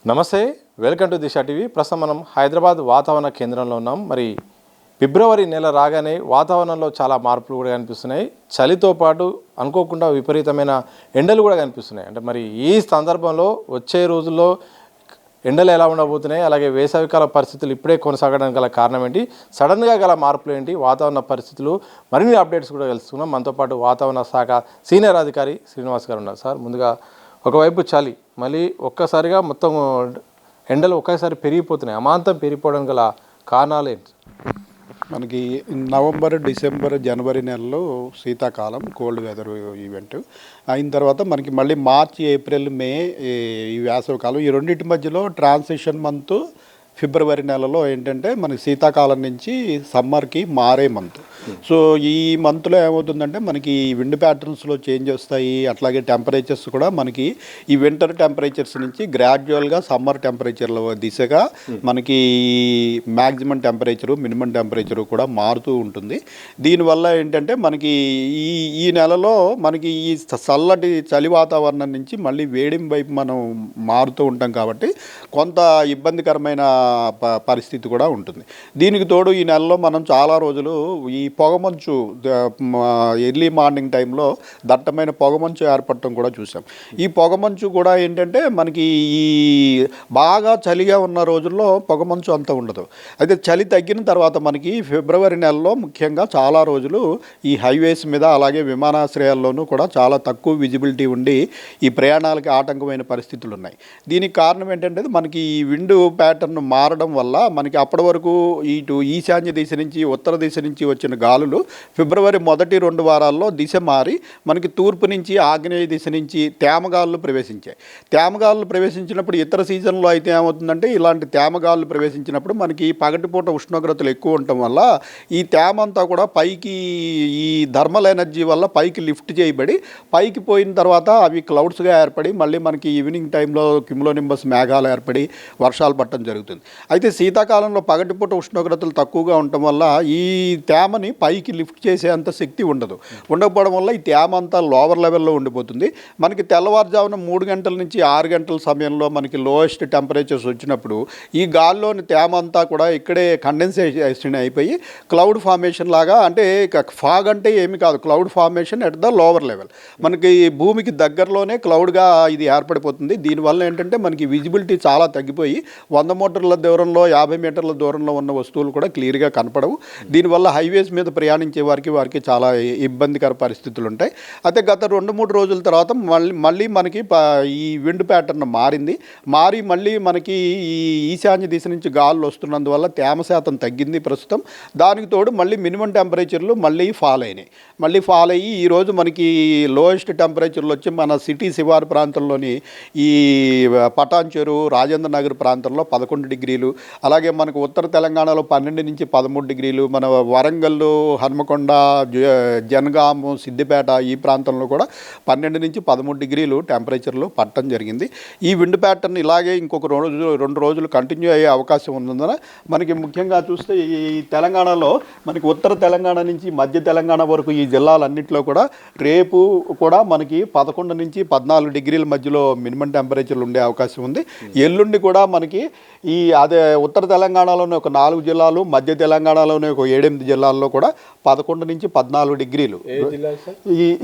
నమస్తే, welcome to Disha TV. ప్రస్తుతం మనం హైదరాబాద్ వాతావరణ కేంద్రంలో ఉన్నాం. మరి ఫిబ్రవరి నెల రాగానే వాతావరణంలో చాలా మార్పులు కూడా కనిపిస్తున్నాయి. చలితో పాటు అనుకోకుండా విపరీతమైన ఎండలు కూడా కనిపిస్తున్నాయి. అంటే మరి ఈ సందర్భంలో వచ్చే రోజుల్లో ఎండలు ఎలా ఉండబోతున్నాయి, అలాగే వేసవికాల పరిస్థితులు ఇప్పుడే కొనసాగడానికి గల కారణం ఏంటి, సడన్గా గల మార్పులు ఏంటి, వాతావరణ పరిస్థితులు, మరిన్ని అప్డేట్స్ కూడా తెలుసుకున్నాం. మనతో పాటు వాతావరణ శాఖ సీనియర్ అధికారి శ్రీనివాస్ గారు ఉన్నారు. సార్, ముందుగా ఒకవైపు చలి, మళ్ళీ ఒక్కసారిగా మొత్తం ఎండలు ఒక్కసారి పెరిగిపోతున్నాయి. అమాంతం పెరిగిపోవడం గల కారణాలు ఏంటి? మనకి నవంబర్, డిసెంబర్, జనవరి నెలలో శీతాకాలం కోల్డ్ వెదర్ ఈవెంట్ అయిన తర్వాత మనకి మళ్ళీ మార్చి, ఏప్రిల్, మే ఈ వేసవికాలం, ఈ రెండింటి మధ్యలో ట్రాన్సిషన్ మంత్ ఫిబ్రవరి నెలలో ఏంటంటే మనకి శీతాకాలం నుంచి సమ్మర్కి మారే మంత్. సో ఈ మంత్లో ఏమవుతుందంటే మనకి విండ్ ప్యాటర్న్స్లో చేంజ్ వస్తాయి. అట్లాగే టెంపరేచర్స్ కూడా మనకి ఈ వింటర్ టెంపరేచర్స్ నుంచి గ్రాడ్యువల్గా సమ్మర్ టెంపరేచర్ల దిశగా మనకి మ్యాక్సిమం టెంపరేచరు, మినిమం టెంపరేచరు కూడా మారుతూ ఉంటుంది. దీనివల్ల ఏంటంటే మనకి ఈ నెలలో మనకి ఈ చల్లటి చలి వాతావరణం నుంచి మళ్ళీ వేడిం వైపు మనం మారుతూ ఉంటాం కాబట్టి కొంత ఇబ్బందికరమైన పరిస్థితి కూడా ఉంటుంది. దీనికి తోడు ఈ నెలలో మనం చాలా రోజులు ఈ పొగమంచు ఎర్లీ మార్నింగ్ టైంలో దట్టమైన పొగమంచు ఏర్పడటం కూడా చూసాం. ఈ పొగమంచు కూడా ఏంటంటే మనకి ఈ బాగా చలిగా ఉన్న రోజుల్లో పొగమంచు అంత ఉండదు. అయితే చలి తగ్గిన తర్వాత మనకి ఫిబ్రవరి నెలలో ముఖ్యంగా చాలా రోజులు ఈ హైవేస్ మీద అలాగే విమానాశ్రయాల్లోనూ కూడా చాలా తక్కువ విజిబిలిటీ ఉండి ఈ ప్రయాణాలకి ఆటంకమైన పరిస్థితులు ఉన్నాయి. దీనికి కారణం ఏంటంటే మనకి ఈ విండ్ ప్యాటర్న్ మారడం వల్ల మనకి అప్పటి వరకు ఇటు ఈశాన్య దిశ నుంచి ఉత్తర దిశ నుంచి వచ్చిన గాలులు ఫిబ్రవరి మొదటి 2 వారాల్లో దిశ మారి మనకి తూర్పు నుంచి ఆగ్నేయ దిశ నుంచి తేమగాలులు ప్రవేశించాయి. తేమగాలులు ప్రవేశించినప్పుడు ఇతర సీజన్లో అయితే ఏమవుతుందంటే ఇలాంటి తేమగాలులు ప్రవేశించినప్పుడు మనకి పగటిపూట ఉష్ణోగ్రతలు ఎక్కువ ఉండటం వల్ల ఈ తేమ అంతా కూడా పైకి ఈ థర్మల్ ఎనర్జీ వల్ల పైకి లిఫ్ట్ చేయబడి పైకి పోయిన తర్వాత అవి క్లౌడ్స్గా ఏర్పడి మళ్ళీ మనకి ఈవినింగ్ టైంలో క్యుములోనింబస్ మేఘాలు ఏర్పడి వర్షాలు పట్టడం జరుగుతుంది. అయితే శీతాకాలంలో పగటిపూట ఉష్ణోగ్రతలు తక్కువగా ఉండటం వల్ల ఈ తేమని పైకి లిఫ్ట్ చేసే అంత శక్తి ఉండకపోవడం వల్ల ఈ తేమ అంతా లోవర్ లెవెల్లో ఉండిపోతుంది. మనకి తెల్లవారుజామున 3 గంటల నుంచి 6 గంటల సమయంలో మనకి లోయెస్ట్ టెంపరేచర్స్ వచ్చినప్పుడు ఈ గాల్లోని తేమ అంతా కూడా ఇక్కడే కండెన్సేషన్ అయిపోయి క్లౌడ్ ఫార్మేషన్ లాగా, అంటే ఫాగ్ అంటే ఏమి కాదు, cloud formation at the lower level, మనకి భూమికి దగ్గరలోనే క్లౌడ్గా ఇది ఏర్పడిపోతుంది. దీనివల్ల ఏంటంటే మనకి విజిబిలిటీ చాలా తగ్గిపోయి 100 మీటర్ల దూరంలో 50 మీటర్ల దూరంలో ఉన్న వస్తువులు కూడా క్లియర్గా కనపడవు. దీనివల్ల హైవేస్ మీద ప్రయాణించే వారికి చాలా ఇబ్బందికర పరిస్థితులు ఉంటాయి. అయితే గత 2-3 రోజుల తర్వాత మళ్ళీ మనకి ఈ విండ్ ప్యాటర్న్ మారి మళ్ళీ మనకి ఈ ఈశాన్య దిశ నుంచి గాలులు వస్తున్నందువల్ల తేమ శాతం తగ్గింది ప్రస్తుతం. దానికి తోడు మళ్ళీ మినిమం టెంపరేచర్లు మళ్ళీ ఫాల్ అయ్యి ఈరోజు మనకి లోయెస్ట్ టెంపరేచర్లు వచ్చి మన సిటీ శివారు ప్రాంతంలోని ఈ పటాన్ చెరువు, రాజేంద్ర నగర్ ప్రాంతంలో 11 డిగ్రీలు, అలాగే మనకు ఉత్తర తెలంగాణలో 12 నుంచి 13 డిగ్రీలు, మన వరంగల్, హన్మకొండ, జనగాము, సిద్దిపేట ఈ ప్రాంతంలో కూడా 12 నుంచి 13 డిగ్రీలు టెంపరేచర్లు పట్టడం జరిగింది. ఈ విండ్ ప్యాటర్న్ ఇలాగే ఇంకొక 2 రోజులు కంటిన్యూ అయ్యే అవకాశం ఉన్నందున మనకి ముఖ్యంగా చూస్తే ఈ తెలంగాణలో మనకి ఉత్తర తెలంగాణ నుంచి మధ్య తెలంగాణ వరకు ఈ జిల్లాలన్నింటిలో కూడా రేపు కూడా మనకి 11 నుంచి 14 డిగ్రీల మధ్యలో మినిమం టెంపరేచర్లు ఉండే అవకాశం ఉంది. ఎల్లుండి కూడా మనకి అదే ఉత్తర తెలంగాణలోనే ఒక 4 జిల్లాలు, మధ్య తెలంగాణలోనే ఒక 7-8 జిల్లాల్లో కూడా 11 నుంచి 14 డిగ్రీలు.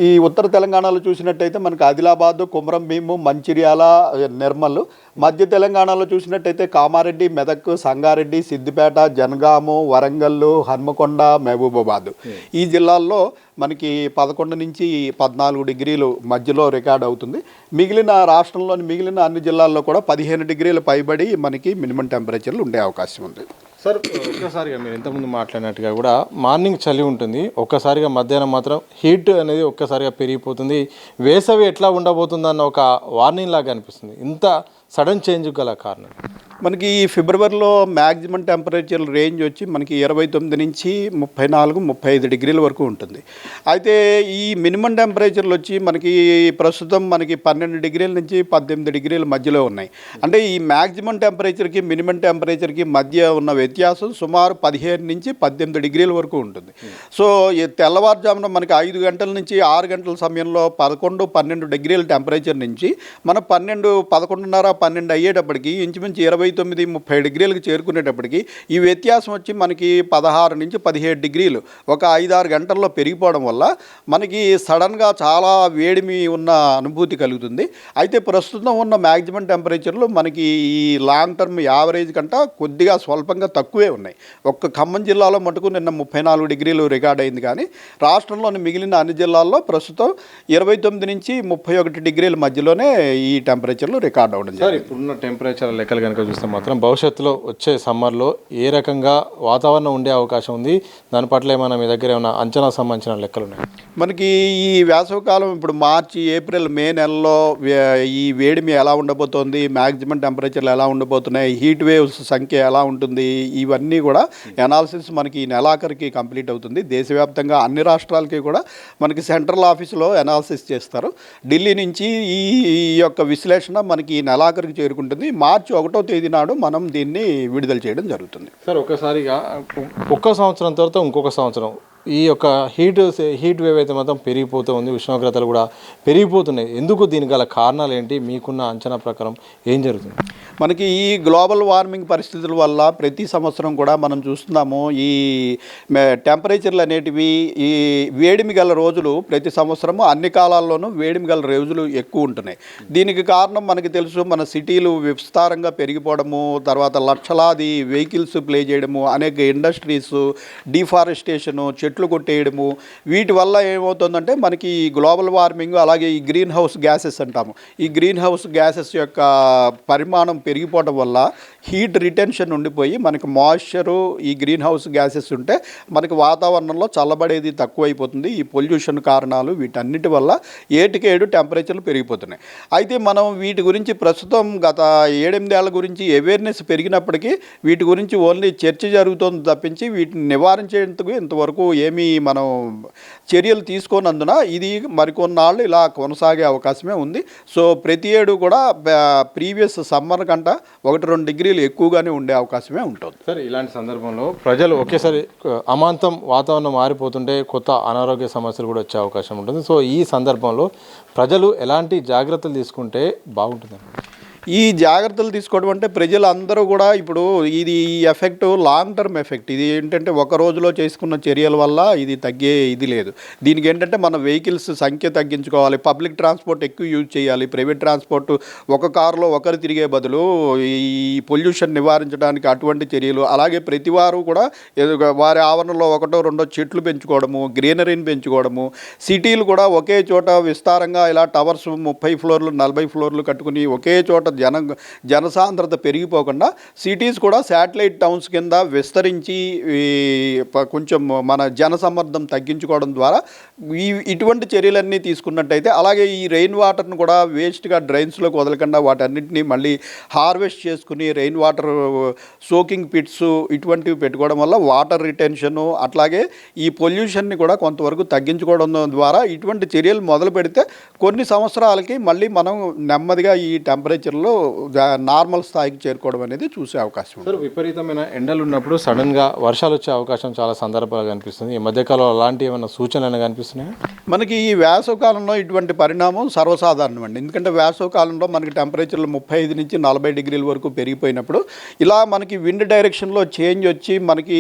ఈ ఉత్తర తెలంగాణలో చూసినట్టయితే మనకి ఆదిలాబాద్, కుమరం భీము, మంచిర్యాల, నిర్మల్. మధ్య తెలంగాణలో చూసినట్టయితే కామారెడ్డి, మెదక్, సంగారెడ్డి, సిద్దిపేట, జనగాము, వరంగల్, హన్మకొండ, మహబూబాబాద్ ఈ జిల్లాల్లో మనకి 11 నుంచి 14 డిగ్రీలు మధ్యలో రికార్డ్ అవుతుంది. రాష్ట్రంలోని మిగిలిన అన్ని జిల్లాల్లో కూడా 15 డిగ్రీల పైబడి మనకి మినిమం టెంపరేచర్లు ఉండే అవకాశం ఉంది. సార్, ఒక్కసారిగా మీరు ఇంతకుముందు మాట్లాడినట్టుగా కూడా మార్నింగ్ చలి ఉంటుంది, ఒక్కసారిగా మధ్యాహ్నం మాత్రం హీట్ అనేది ఒక్కసారిగా పెరిగిపోతుంది. వేసవి ఎట్లా ఉండబోతుందన్న ఒక వార్నింగ్ లాగా అనిపిస్తుంది. ఇంత సడన్ చేంజ్ గల కారణం? మనకి ఈ ఫిబ్రవరిలో మ్యాక్సిమం టెంపరేచర్ రేంజ్ వచ్చి మనకి 29 నుంచి 34-35 డిగ్రీల వరకు ఉంటుంది. అయితే ఈ మినిమం టెంపరేచర్లు వచ్చి మనకి ప్రస్తుతం మనకి 12 డిగ్రీల నుంచి 18 డిగ్రీల మధ్యలో ఉన్నాయి. అంటే ఈ మ్యాక్సిమం టెంపరేచర్కి మినిమం టెంపరేచర్కి మధ్య ఉన్న వ్యత్యాసం సుమారు 15 నుంచి 18 డిగ్రీల వరకు ఉంటుంది. సో ఈ తెల్లవారుజామున మనకి 5 గంటల నుంచి 6 గంటల సమయంలో 11-12 డిగ్రీల టెంపరేచర్ నుంచి మనం 11:30-12 అయ్యేటప్పటికి ఇంచుమించు 29-30 డిగ్రీలకు చేరుకునేటప్పటికి ఈ వ్యత్యాసం వచ్చి మనకి 16 నుంచి 17 డిగ్రీలు ఒక 5-6 గంటల్లో పెరిగిపోవడం వల్ల మనకి సడన్గా చాలా వేడిమి ఉన్న అనుభూతి కలుగుతుంది. అయితే ప్రస్తుతం ఉన్న మ్యాక్సిమం టెంపరేచర్లు మనకి ఈ లాంగ్ టర్మ్ యావరేజ్ కంటే కొద్దిగా స్వల్పంగా తక్కువే ఉన్నాయి. ఒక్క ఖమ్మం జిల్లాలో మటుకు నిన్న 34 డిగ్రీలు రికార్డ్ అయింది. కానీ రాష్ట్రంలోని మిగిలిన అన్ని జిల్లాల్లో ప్రస్తుతం 29 నుంచి 31 డిగ్రీల మధ్యలోనే ఈ టెంపరేచర్లు రికార్డ్ అవ్వడం సార్. ఇప్పుడున్న టెంపరేచర్ లెక్కలు కనుక చూస్తే మాత్రం భవిష్యత్తులో వచ్చే సమ్మర్లో ఏ రకంగా వాతావరణం ఉండే అవకాశం ఉంది, దాని పట్ల ఏమైనా మీ దగ్గర ఏమైనా అంచనా సంబంధించిన లెక్కలు ఉన్నాయి? మనకి ఈ వేసవికాలం ఇప్పుడు మార్చి, ఏప్రిల్, మే నెలలో ఈ వేడిమి ఎలా ఉండబోతోంది, మ్యాక్సిమం టెంపరేచర్లు ఎలా ఉండబోతున్నాయి, హీట్ వేవ్స్ సంఖ్య ఎలా ఉంటుంది, ఇవన్నీ కూడా అనాలిసిస్ మనకి ఈ నెలాఖరికి కంప్లీట్ అవుతుంది. దేశవ్యాప్తంగా అన్ని రాష్ట్రాలకి కూడా మనకి సెంట్రల్ ఆఫీసులో అనాలిసిస్ చేస్తారు. ఢిల్లీ నుంచి ఈ యొక్క విశ్లేషణ మనకి ఈ నెలాఖరికి చేరుకుంటుంది. మార్చి 1వ తేదీ నాడు మనం దీన్ని విడుదల చేయడం జరుగుతుంది. సార్, ఒకసారిగా ఒక్క సంవత్సరం తర్వాత ఇంకొక సంవత్సరం ఈ యొక్క హీట్ వేవ్ అయితే మాత్రం పెరిగిపోతూ ఉంది, ఉష్ణోగ్రతలు కూడా పెరిగిపోతున్నాయి. ఎందుకు దీనికి గల కారణాలు ఏంటి? మీకున్న అంచనా ప్రకారం ఏం జరుగుతుంది? మనకి ఈ గ్లోబల్ వార్మింగ్ పరిస్థితుల వల్ల ప్రతి సంవత్సరం కూడా మనం చూస్తున్నాము ఈ టెంపరేచర్లు అనేటివి ఈ వేడిమి గల రోజులు ప్రతి సంవత్సరము అన్ని కాలాల్లోనూ వేడిమి గల రోజులు ఎక్కువ ఉంటున్నాయి. దీనికి కారణం మనకి తెలుసు, మన సిటీలు విస్తారంగా పెరిగిపోవడము, తర్వాత లక్షలాది వెహికల్స్ ప్లే చేయడము, అనేక ఇండస్ట్రీస్, డిఫారెస్టేషను, చెట్లు కొట్టేయడము, వీటి వల్ల ఏమవుతుందంటే మనకి ఈ గ్లోబల్ వార్మింగ్ అలాగే ఈ గ్రీన్ హౌస్ గ్యాసెస్ అంటాము, ఈ గ్రీన్ హౌస్ గ్యాసెస్ యొక్క పరిమాణం పెరిగిపోవడం వల్ల హీట్ రిటెన్షన్ ఉండిపోయి మనకి మాయిశ్చరు, ఈ గ్రీన్ హౌస్ గ్యాసెస్ ఉంటే మనకి వాతావరణంలో చల్లబడేది తక్కువైపోతుంది. ఈ పొల్యూషన్ కారణాలు వీటన్నిటి వల్ల ఏటికేడు టెంపరేచర్లు పెరిగిపోతున్నాయి. అయితే మనం వీటి గురించి ప్రస్తుతం గత 7-8 ఏళ్ల గురించి అవేర్నెస్ పెరిగినప్పటికీ వీటి గురించి ఓన్లీ చర్చ జరుగుతోంది తప్పించి వీటిని నివారించేందుకు ఇంతవరకు ఏమీ మనం చర్యలు తీసుకోనందున ఇది మరికొన్నాళ్ళు ఇలా కొనసాగే అవకాశమే ఉంది. సో ప్రతి ఏడు కూడా ప్రీవియస్ సమ్మర్ కంట 1-2 డిగ్రీలు ఎక్కువగానే ఉండే అవకాశమే ఉంటుంది. సరే, ఇలాంటి సందర్భంలో ప్రజలు ఒకేసారి అమాంతం వాతావరణం మారిపోతుంటే కొత్త అనారోగ్య సమస్యలు కూడా వచ్చే అవకాశం ఉంటుంది. సో ఈ సందర్భంలో ప్రజలు ఎలాంటి జాగ్రత్తలు తీసుకుంటే బాగుంటుంది? ఈ జాగ్రత్తలు తీసుకోవడం అంటే ప్రజలందరూ కూడా ఇప్పుడు ఇది ఈ ఎఫెక్ట్ లాంగ్ టర్మ్ ఎఫెక్ట్. ఇది ఏంటంటే ఒక రోజులో చేసుకున్న చర్యల వల్ల ఇది తగ్గే ఇది లేదు. దీనికి ఏంటంటే మన వెహికల్స్ సంఖ్య తగ్గించుకోవాలి, పబ్లిక్ ట్రాన్స్పోర్ట్ ఎక్కువ యూజ్ చేయాలి. ప్రైవేట్ ట్రాన్స్పోర్ట్ ఒక కారులో ఒకరు తిరిగే బదులు ఈ పొల్యూషన్ నివారించడానికి అటువంటి చర్యలు, అలాగే ప్రతి వారు కూడా వారి ఆవరణలో 1-2 చెట్లు పెంచుకోవడము, గ్రీనరీని పెంచుకోవడము, సిటీలు కూడా ఒకే చోట విస్తారంగా ఇలా టవర్స్ 30 ఫ్లోర్లు 40 ఫ్లోర్లు కట్టుకుని ఒకే చోట జనసాంద్రత పెరిగిపోకుండా సిటీస్ కూడా శాటిలైట్ టౌన్స్ కింద విస్తరించి కొంచెం మన జనసమ్మర్దం తగ్గించుకోవడం ద్వారా ఇటువంటి చర్యలన్నీ తీసుకున్నట్టయితే, అలాగే ఈ రెయిన్ వాటర్ను కూడా వేస్ట్గా డ్రైన్స్లోకి వదలకుండా వాటన్నిటిని మళ్ళీ హార్వెస్ట్ చేసుకుని రెయిన్ వాటర్ సోకింగ్ పిట్స్ ఇటువంటివి పెట్టుకోవడం వల్ల వాటర్ రిటెన్షను, అట్లాగే ఈ పొల్యూషన్ని కూడా కొంతవరకు తగ్గించుకోవడం ద్వారా ఇటువంటి చర్యలు మొదలు పెడితే కొన్ని సంవత్సరాలకి మళ్ళీ మనం నెమ్మదిగా ఈ టెంపరేచర్లో నార్మల్ స్థాయికి చేరుకోవడం అనేది చూసే అవకాశం ఉంది. సార్, విపరీతమైన ఎండలు ఉన్నప్పుడు సడన్గా వర్షాలు వచ్చే అవకాశం చాలా సందర్భాలు కనిపిస్తుంది. ఈ మధ్యకాలంలో అలాంటి ఏమైనా సూచనలు కనిపిస్తున్నాయి? మనకి ఈ వేసవికాలంలో ఇటువంటి పరిణామం సర్వసాధారణం అండి. ఎందుకంటే వేసవికాలంలో మనకి టెంపరేచర్లు 35 నుంచి 40 డిగ్రీల వరకు పెరిగిపోయినప్పుడు ఇలా మనకి విండ్ డైరెక్షన్లో చేంజ్ వచ్చి మనకి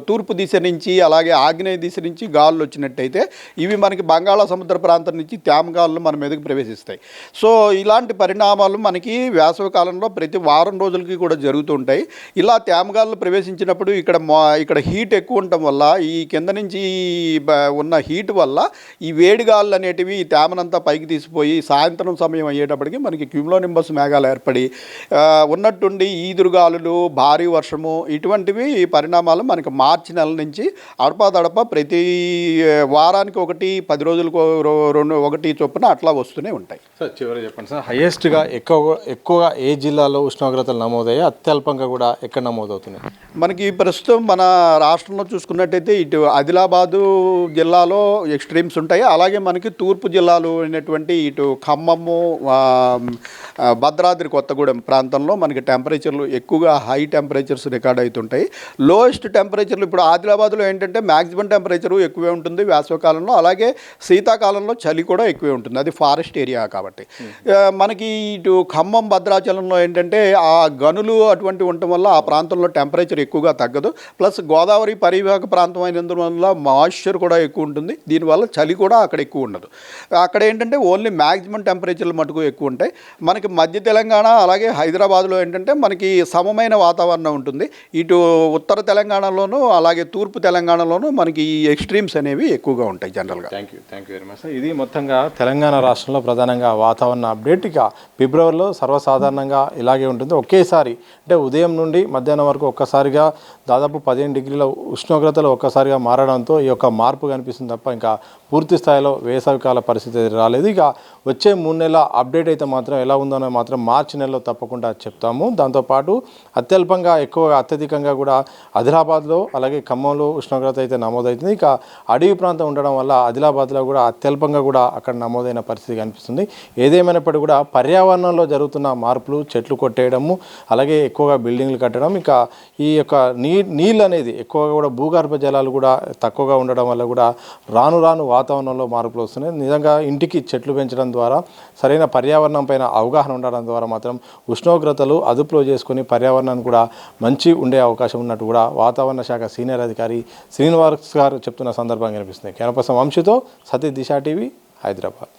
తూర్పు దిశ నుంచి అలాగే ఆగ్నేయ దిశ నుంచి గాలులు వచ్చినట్టయితే ఇవి మనకి బంగాళా సముద్ర ప్రాంతం నుంచి తేమగాలులు మన మీదకి ప్రవేశిస్తాయి. సో ఇలాంటి పరిణామాలు మనకి వేసవి కాలంలో ప్రతి వారం రోజులకి కూడా జరుగుతుంటాయి. ఇలా తేమగాలు ప్రవేశించినప్పుడు ఇక్కడ హీట్ ఎక్కువ ఉండటం వల్ల ఈ కింద నుంచి ఉన్న హీట్ వల్ల ఈ వేడిగాళ్ళు అనేటివి ఈ తేమనంతా పైకి తీసిపోయి సాయంత్రం సమయం అయ్యేటప్పటికి మనకి క్యూములోనింబస్ మేఘాలు ఏర్పడి ఉన్నట్టుండి ఈదురుగాలులు, భారీ వర్షము ఇటువంటివి పరిణామాలు మనకి మార్చి నెల నుంచి అడపాదడప ప్రతి వారానికి 1, 10 రోజులకు 1 చొప్పున అట్లా వస్తూనే ఉంటాయి. సార్, చివరి చెప్పండి సార్, హైయెస్ట్ నెక్స్ట్గా ఎక్కువగా ఏ జిల్లాలో ఉష్ణోగ్రతలు నమోదయ్యాయి, అత్యల్పంగా కూడా ఎక్కడ నమోదవుతున్నాయి? మనకి ప్రస్తుతం మన రాష్ట్రంలో చూసుకున్నట్టయితే ఇటు ఆదిలాబాదు జిల్లాలో ఎక్స్ట్రీమ్స్ ఉంటాయి. అలాగే మనకి తూర్పు జిల్లాలు అయినటువంటి ఇటు ఖమ్మము, భద్రాద్రి కొత్తగూడెం ప్రాంతంలో మనకి టెంపరేచర్లు ఎక్కువగా హై టెంపరేచర్స్ రికార్డ్ అవుతుంటాయి. లోయెస్ట్ టెంపరేచర్లు ఇప్పుడు ఆదిలాబాద్లో ఏంటంటే మ్యాక్సిమం టెంపరేచరు ఎక్కువే ఉంటుంది వేసవికాలంలో, అలాగే శీతాకాలంలో చలి కూడా ఎక్కువే ఉంటుంది, అది ఫారెస్ట్ ఏరియా కాబట్టి. మనకి ఇటు ఖమ్మం భద్రాచలంలో ఏంటంటే ఆ గనులు అటువంటివి ఉండటం వల్ల ఆ ప్రాంతంలో టెంపరేచర్ ఎక్కువగా తగ్గదు. ప్లస్ గోదావరి పరివాహక ప్రాంతం అయినందువల్ల మాయిశ్చర్ కూడా ఎక్కువ ఉంటుంది, దీనివల్ల చలి కూడా అక్కడ ఎక్కువ ఉండదు. అక్కడ ఏంటంటే ఓన్లీ మ్యాక్సిమం టెంపరేచర్లు మటుకు ఎక్కువ ఉంటాయి. మనకి మధ్య తెలంగాణ అలాగే హైదరాబాద్లో ఏంటంటే మనకి సమమైన వాతావరణం ఉంటుంది. ఇటు ఉత్తర తెలంగాణలోనూ అలాగే తూర్పు తెలంగాణలోనూ మనకి ఈ ఎక్స్ట్రీమ్స్ అనేవి ఎక్కువగా ఉంటాయి జనరల్గా. Thank you very much sir. ఇది మొత్తంగా తెలంగాణ రాష్ట్రంలో ప్రధానంగా వాతావరణ అప్డేట్. ఇక ఫిబ్రవరిలో సర్వసాధారణంగా ఇలాగే ఉంటుంది. ఒకేసారి అంటే ఉదయం నుండి మధ్యాహ్నం వరకు ఒక్కసారిగా దాదాపు 15 డిగ్రీల ఉష్ణోగ్రతలు ఒక్కసారిగా మారడంతో ఈ యొక్క మార్పు కనిపిస్తుంది తప్ప ఇంకా పూర్తి స్థాయిలో వేసవికాల పరిస్థితి రాలేదు. ఇక వచ్చే 3 నెలల అప్డేట్ అయితే మాత్రం ఎలా ఉందనో మాత్రం మార్చి నెలలో తప్పకుండా చెప్తాము. దాంతోపాటు అత్యల్పంగా ఎక్కువగా అత్యధికంగా కూడా ఆదిలాబాద్లో అలాగే ఖమ్మంలో ఉష్ణోగ్రత అయితే నమోదవుతుంది. ఇక అడవి ప్రాంతం ఉండడం వల్ల ఆదిలాబాద్లో కూడా అత్యల్పంగా కూడా అక్కడ నమోదైన పరిస్థితి కనిపిస్తుంది. ఏదేమైనప్పటికీ కూడా పర్యావరణంలో జరుగుతున్న మార్పులు, చెట్లు కొట్టేయడము, అలాగే ఎక్కువగా బిల్డింగ్లు కట్టడం, ఇక ఈ యొక్క నీళ్ళు అనేది ఎక్కువగా కూడా భూగర్భ జలాలు కూడా తక్కువగా ఉండడం వల్ల కూడా రాను రాను వాతావరణంలో మార్పులు వస్తున్నాయి. నిజంగా ఇంటికి చెట్లు పెంచడం ద్వారా, సరైన పర్యావరణం పైన అవగాహన ఉండడం ద్వారా మాత్రం ఉష్ణోగ్రతలు అదుపులో చేసుకుని పర్యావరణాన్ని కూడా మంచి ఉండే అవకాశం ఉన్నట్టు కూడా వాతావరణ శాఖ సీనియర్ అధికారి శ్రీనివాస్ గారు చెప్తున్న సందర్భం కనిపిస్తుంది. కెనపసం వంశీతో సతీష్, దిశ టీవీ, హైదరాబాద్.